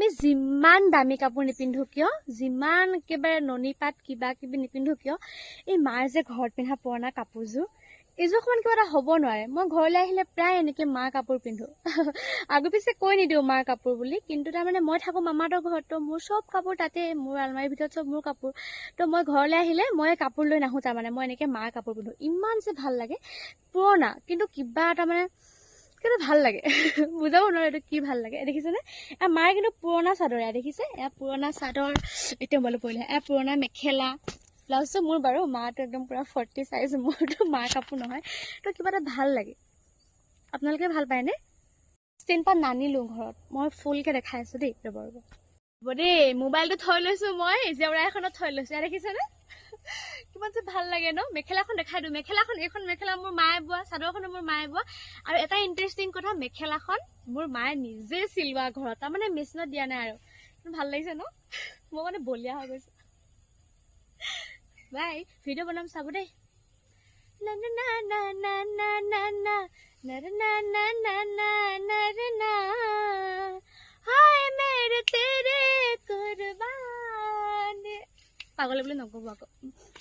আমি যিমান দামী কাপোৰ নিপিন্ধো কিয়, যিমান একেবাৰে ননী পাত কিবা কিবি নিপিন্ধো কিয়, এই মাৰ যে ঘৰত পিন্ধা পুৰণা কাপোৰযোৰ, এইযোৰ অকণমান কিবা এটা হ'ব নোৱাৰে। মই ঘৰলৈ আহিলে প্ৰায় এনেকৈ মাৰ কাপোৰ পিন্ধো। আগৰ পিছে কৈ নিদিওঁ মাৰ কাপোৰ বুলি, কিন্তু তাৰমানে মই থাকোঁ মামাহঁতৰ ঘৰত, তো মোৰ চব কাপোৰ তাতে, মোৰ আলমাৰীৰ ভিতৰত চব মোৰ কাপোৰ। তো মই ঘৰলৈ আহিলে মই কাপোৰ লৈ নাহোঁ, তাৰমানে মই এনেকৈ মাৰ কাপোৰ পিন্ধো। ইমান যে ভাল লাগে, পুৰণা কিন্তু কিবা এটা মানে কিন্তু ভাল লাগে। বুজাব নোৱাৰো এইটো কি ভাল লাগে। দেখিছেনে? মাৰ কিন্তু পুৰণা চাদৰ, দেখিছে? এয়া পুৰণা চাদৰ, এতিয়া মোবাইলত পৰিলে, এয়া পুৰণা মেখেলা, ব্লাউজটো মোৰ বাৰু, মাৰটো একদম পূৰা 40 চাইজ, মোৰতো মাৰ কাপোৰ নহয়। তো কিবা এটা ভাল লাগে। আপোনালোকে ভাল পায়নে? ষ্টেণ্ড পাত নানিলোঁ ঘৰত, মই ফুলকৈ দেখাই আছোঁ দেই, ৰ'ব দেই। মোবাইলটো থৈ লৈছোঁ, মই জেওৰা এখনত থৈ লৈছোঁ, দেখিছেনে? কিমান যে ভাল লাগে ন? মেখেলাখন দেখাই দিওঁ। মেখেলাখন, এইখন মেখেলা মোৰ মায়ে বোৱা, চাদৰখনো মোৰ মায়ে বোৱা। আৰু এটা ইণ্টাৰেষ্টিং কথা, মেখেলাখন মোৰ মায়ে নিজে চিলোৱা ঘৰত, তাৰমানে মেচিনত দিয়া নাই আৰু। ভাল লাগিছে ন? মই মানে বলিয়া হৈ গৈছোঁ। বাই, ভিডিঅ' বনাম, চাব দেই। না না না না না না না না না না না না না না না না হায় মেরে তেরে কুরবান। পাগলে বুলি নক'ব আকৌ।